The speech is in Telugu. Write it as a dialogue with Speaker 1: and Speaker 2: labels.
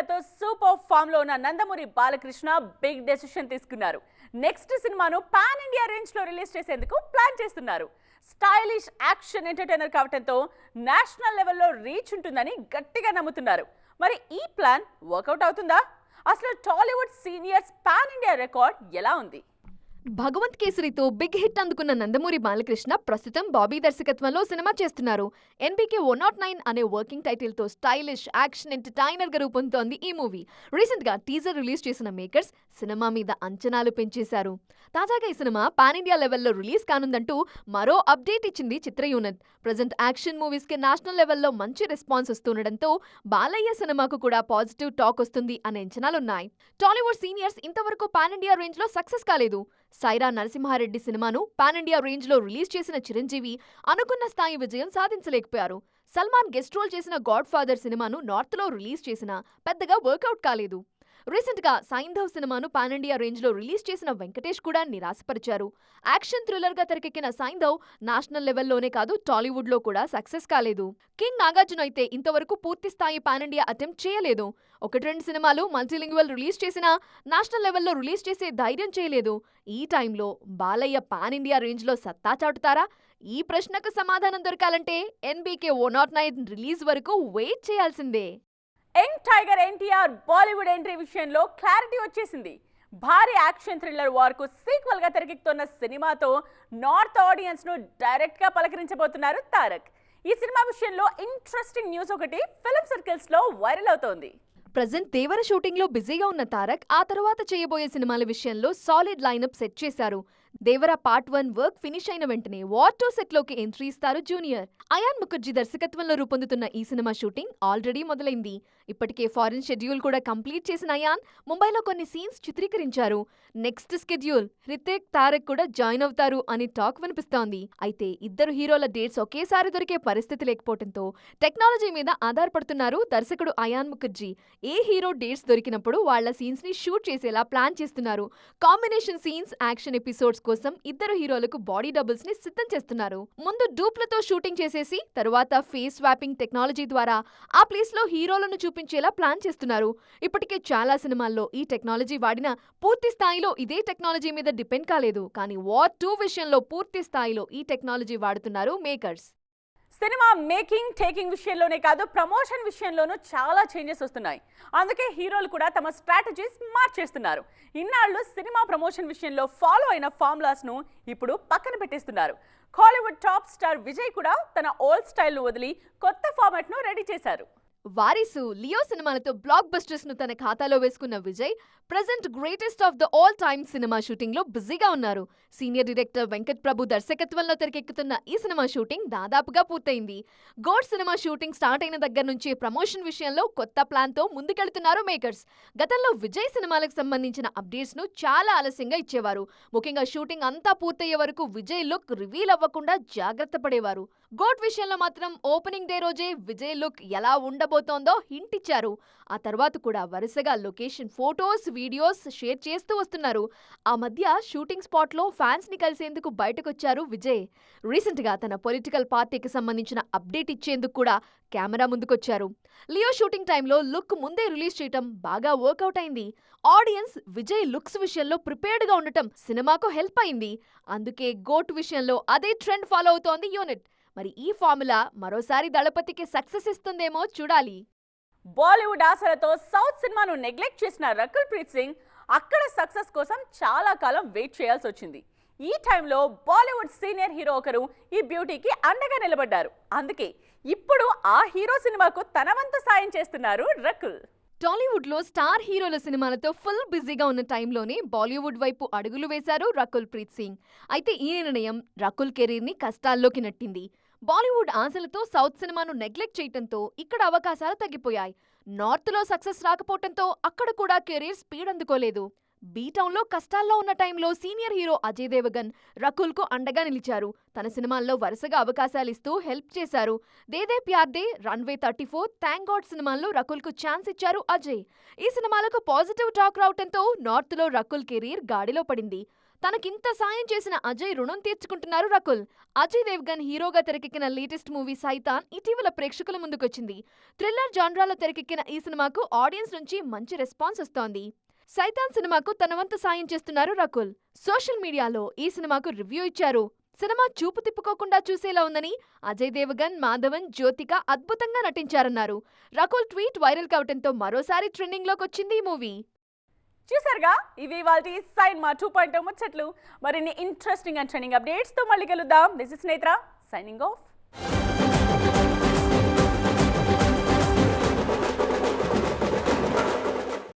Speaker 1: సినిమాలతో సూపర్ ఫామ్ లో ఉన్న నందమూరి బాలకృష్ణ బిగ్ డెసిషన్ తీసుకున్నారు. నెక్స్ట్ సినిమాను పాన్ ఇండియా రేంజ్ లో రిలీజ్ చేసేందుకు ప్లాన్ చేస్తున్నారు. స్టైలిష్ యాక్షన్ ఎంటర్టైనర్ కావడంతో నేషనల్ లెవెల్లో రీచ్ ఉంటుందని గట్టిగా నమ్ముతున్నారు. మరి ఈ ప్లాన్ వర్కౌట్ అవుతుందా? అసలు Tollywood seniors pan India record ఎలా ఉంది?
Speaker 2: భగవంత్ కేసరితో బిగ్ హిట్ అందుకున్న నందమూరి బాలకృష్ణ ప్రస్తుతం బాబీ దర్శకత్వంలో సినిమా చేస్తున్నారు. ఎన్బీకే 109 అనే వర్కింగ్ టైటిల్ తో స్టైలిష్ యాక్షన్ ఎంటర్టైనర్ గా రూపొందుతోంది ఈ మూవీ. రీసెంట్ గా టీజర్ రిలీజ్ చేసిన మేకర్స్ సినిమా మీద అంచనాలు పెంచేశారు. తాజాగా ఈ సినిమా పాన్ ఇండియా లెవెల్లో రిలీజ్ కానుందంటూ మరో అప్డేట్ ఇచ్చింది చిత్ర యూనిట్. ప్రజెంట్ యాక్షన్ మూవీస్ కి నేషనల్ లెవెల్లో మంచి రెస్పాన్స్ వస్తుండటంతో బాలయ్య సినిమాకు కూడా పాజిటివ్ టాక్ వస్తుంది అనే అంచనాలున్నాయి. టాలీవుడ్ సీనియర్స్ ఇంతవరకు పాన్ ఇండియా రేంజ్ లో సక్సెస్ కాలేదు. సైరా నరసింహారెడ్డి సినిమాను పాన్ ఇండియా రేంజ్ లో రిలీజ్ చేసిన చిరంజీవి అనుకున్న స్థాయి విజయం సాధించలేకపోయారు. సల్మాన్ గెస్ట్ రోల్ చేసిన గాడ్ ఫాదర్ సినిమాను నార్త్ లో రిలీజ్ చేసినా పెద్దగా వర్కౌట్ కాలేదు. రీసెంట్ గా సైంధవ్ సినిమాను పాన్ ఇండియా రేంజ్ లో రిలీజ్ చేసిన వెంకటేష్ కూడా నిరాశపరిచారు. యాక్షన్ థ్రిల్లర్ గా తెరకెక్కిన సైంధవ్ నేషనల్ లెవెల్లోనే కాదు టాలీవుడ్ లో కూడా సక్సెస్ కాలేదు. కింగ్ నాగార్జున అయితే ఇంతవరకు పూర్తి స్థాయి పాన్ ఇండియా అటెంప్ట్ చేయలేదు. 1-2 సినిమాలు మల్టీలింగ్వల్ రిలీజ్ చేసినా నేషనల్ లెవెల్లో రిలీజ్ చేసే ధైర్యం చేయలేదు. ఈ టైంలో బాలయ్య పాన్ ఇండియా రేంజ్ లో సత్తా చాటుతారా? ఈ ప్రశ్నకు సమాధానం దొరకాలంటే ఎన్బీకే 109 రిలీజ్ వరకు వెయిట్ చేయాల్సిందే.
Speaker 1: Young tiger NTR Bollywood entry విషయంలో క్లారిటీ వచ్చేసింది. భారీ యాక్షన్ థ్రిల్లర్ వార్ కు సీక్వెల్ గా తెరకెక్కుతున్న సినిమాతో నార్త్ ఆడియన్స్ ను డైరెక్ట్ గా పలకరించబోతున్నారు తారక్. ఈ సినిమా విషయంలో ఇంట్రెస్టింగ్ న్యూస్ ఒకటి ఫిల్మ్ సర్కిల్స్ లో వైరల్ అవుతోంది.
Speaker 2: ప్రజెంట్ దేవర షూటింగ్ లో బిజీగా ఉన్న తారక్ ఆ తర్వాత చేయబోయే సినిమాల విషయంలో సాలిడ్ లైనప్ సెట్ చేశారు. దేవర పార్ట్ 1 వర్క్ ఫినిష్ అయిన వెంటనే వార్ 2 సెట్ లోకి ఎంట్రీ ఇస్తారు జూనియర్. అయాన్ ముఖర్జీ దర్శకత్వంలో రూపొందుతున్న ఈ సినిమా షూటింగ్ ఆల్రెడీ మొదలైంది. ఇప్పటికే ఫారిన్ షెడ్యూల్ కూడా కంప్లీట్ చేసిన అయాన్ ముంబైలో కొన్ని సీన్స్ చిత్రీకరించారు. నెక్స్ట్ స్కెడ్యూల్ హృతిక్, తారక్ కూడా జాయిన్ అవుతారు అని టాక్ వినిపిస్తోంది. అయితే ఇద్దరు హీరోల డేట్స్ ఒకేసారి దొరికే పరిస్థితి లేకపోవడంతో టెక్నాలజీ మీద ఆధారపడుతున్నారు దర్శకుడు అయాన్ ముఖర్జీ. ఏ హీరో డేట్స్ దొరికినప్పుడు వాళ్ల సీన్స్ ని షూట్ చేసేలా ప్లాన్ చేస్తున్నారు. కాంబినేషన్ సీన్స్, యాక్షన్ ఎపిసోడ్స్ కోసం ఇద్దరు హీరోలకు బాడీ డబుల్స్ ని సిద్ధం చేస్తున్నారు. ముందు డూప్లతో షూటింగ్ చేసేసి తరువాత ఫేస్ స్వాపింగ్ టెక్నాలజీ ద్వారా ఆ ప్లేస్ లో హీరోలను చూపించేలా ప్లాన్ చేస్తున్నారు. ఇప్పటికే చాలా సినిమాల్లో ఈ టెక్నాలజీ వాడిన పూర్తి స్థాయిలో ఇదే టెక్నాలజీ మీద డిపెండ్ కాలేదు. కానీ వార్ 2 విషయంలో పూర్తి స్థాయిలో ఈ టెక్నాలజీ వాడుతున్నారు మేకర్స్.
Speaker 1: సినిమా మేకింగ్ టేకింగ్ విషయంలోనే కాదు, ప్రమోషన్ విషయంలోనూ చాలా చేంజెస్ వస్తున్నాయి. అందుకే హీరోలు కూడా తమ స్ట్రాటజీస్ మార్చేస్తున్నారు. ఇన్నాళ్ళు సినిమా ప్రమోషన్ విషయంలో ఫాలో అయిన ఫార్ములాస్ ను ఇప్పుడు పక్కన పెట్టేస్తున్నారు. హాలీవుడ్ టాప్ స్టార్ విజయ్ కూడా తన ఓల్డ్ స్టైల్ ను వదిలి కొత్త ఫార్మాట్ ను రెడీ చేశారు.
Speaker 2: వారిసు, లియో సినిమాలతో బ్లాక్ బస్టర్స్ ను తన ఖాతాలో వేసుకున్న Vijay present greatest of the all time cinema shooting లో బిజీగా ఉన్నారు. సీనియర్ డైరెక్టర్ వెంకట్ ప్రభు దర్శకత్వంలో తెరకెక్కుతున్న ఈ సినిమా షూటింగ్ దాదాపుగా పూర్తయింది. గోడ్ సినిమా షూటింగ్ స్టార్ట్ అయిన దగ్గర నుంచి ప్రమోషన్ విషయంలో కొత్త ప్లాన్ తో ముందుకెళ్తున్నారు మేకర్స్. గతంలో విజయ్ సినిమాలకు సంబంధించిన అప్డేట్స్ ను చాలా ఆలస్యంగా ఇచ్చేవారు. ముఖ్యంగా షూటింగ్ అంతా పూర్తయ్యే వరకు విజయ్ లుక్ రివీల్ అవ్వకుండా జాగ్రత్త పడేవారు. గోడ్ విషయంలో మాత్రం ఓపెనింగ్ డే రోజే విజయ్ లుక్ ఎలా ఉండబోతోందో హింట్ ఇచ్చారు. ఆ తర్వాత కూడా వరుసగా లొకేషన్ ఫోటోస్, వీడియోస్ షేర్ చేస్తూ వస్తున్నారు. ఆ మధ్య షూటింగ్ స్పాట్ లో ఫ్యాన్స్ ని కలిసేందుకు బయటకొచ్చారు విజయ్. రీసెంట్ గా తన పొలిటికల్ పార్టీకి సంబంధించిన అప్డేట్ ఇచ్చేందుకు కూడా కెమెరా ముందుకొచ్చారు. లియో షూటింగ్ టైంలో లుక్ ముందే రిలీజ్ చేయటం బాగా వర్కౌట్ అయింది. ఆడియన్స్ విజయ్ లుక్స్ విషయంలో ప్రిపేర్డ్ గా ఉండటం సినిమాకు హెల్ప్ అయింది. అందుకే గోట్ విషయంలో అదే ట్రెండ్ ఫాలో అవుతోంది యూనిట్. మరి ఈ ఫార్ములా మరోసారి దళపతికి సక్సెస్ ఇస్తుందేమో చూడాలి.
Speaker 1: బాలీవుడ్ ఆశలతో సౌత్ సినిమాను నెగ్లెక్ట్ చేసిన రకుల్ ప్రీత్ సింగ్ అక్కడ సక్సెస్ కోసం చాలా కాలం వెయిట్ చేయాల్సి వచ్చింది. ఈ టైంలో బాలీవుడ్ సీనియర్ హీరో ఒకరు ఈ బ్యూటీకి అండగా నిలబడ్డారు. అందుకే ఇప్పుడు ఆ హీరో సినిమాకు తన వంతు సాయం చేస్తున్నారు రకుల్.
Speaker 2: టాలీవుడ్ లో స్టార్ హీరోల సినిమాలతో ఫుల్ బిజీగా ఉన్న టైంలోనే బాలీవుడ్ వైపు అడుగులు వేశారు రకుల్ ప్రీత్ సింగ్. అయితే ఈ నిర్ణయం రకుల్ కెరీర్ ని కష్టాల్లోకి నెట్టింది. బాలీవుడ్ ఆశలతో సౌత్ సినిమాను నెగ్లెక్ట్ చేయటంతో ఇక్కడ అవకాశాలు తగ్గిపోయాయి. నార్త్ లో సక్సెస్ రాకపోవటంతో అక్కడ కూడా కెరీర్ స్పీడ్ అందుకోలేదు. బీటౌన్ లో కష్టాల్లో ఉన్న టైంలో సీనియర్ హీరో అజయ్ దేవగన్ రకుల్ కు అండగా నిలిచారు. తన సినిమాల్లో వరుసగా అవకాశాలిస్తూ హెల్ప్ చేశారు. De De Pyaar De, runway 34, thank God సినిమాల్లో రకుల్ కు ఛాన్స్ ఇచ్చారు అజయ్. ఈ సినిమాలకు పాజిటివ్ టాక్ రావటంతో నార్త్ లో రకుల్ కెరీర్ గాడిలో పడింది. తనకింత సాయం చేసిన అజయ్ రుణం తీర్చుకుంటున్నారు రకుల్. అజయ్ దేవ్గన్ హీరోగా తెరకెక్కిన లేటెస్ట్ మూవీ సైతాన్ ఇటీవల ప్రేక్షకుల ముందుకొచ్చింది. థ్రిల్లర్ జాన్రాలో తెరకెక్కిన ఈ సినిమాకు ఆడియన్స్ నుంచి మంచి రెస్పాన్స్ వస్తోంది. సైతాన్ సినిమాకు తన వంతు సాయం చేస్తున్నారు రకుల్. సోషల్ మీడియాలో ఈ సినిమాకు రివ్యూ ఇచ్చారు. సినిమా చూపు తిప్పుకోకుండా చూసేలా ఉందని, అజయ్ దేవగన్, మాధవన్, జ్యోతిక అద్భుతంగా నటించారన్నారు. రకుల్ ట్వీట్ వైరల్ కావడంతో మరోసారి ట్రెండింగ్లోకి వచ్చింది ఈ మూవీ.
Speaker 1: చూసారుగా, ఇవి ఇవాల్టి సైన్మా 2.0 ముచ్చట్లు. మరిన్ని ఇంట్రెస్టింగ్ అండ్ ట్రెండింగ్ అప్డేట్స్ తో మళ్ళీ కలుద్దాం. దిస్ ఇస్ నేత్ర సైనింగ్ ఆఫ్.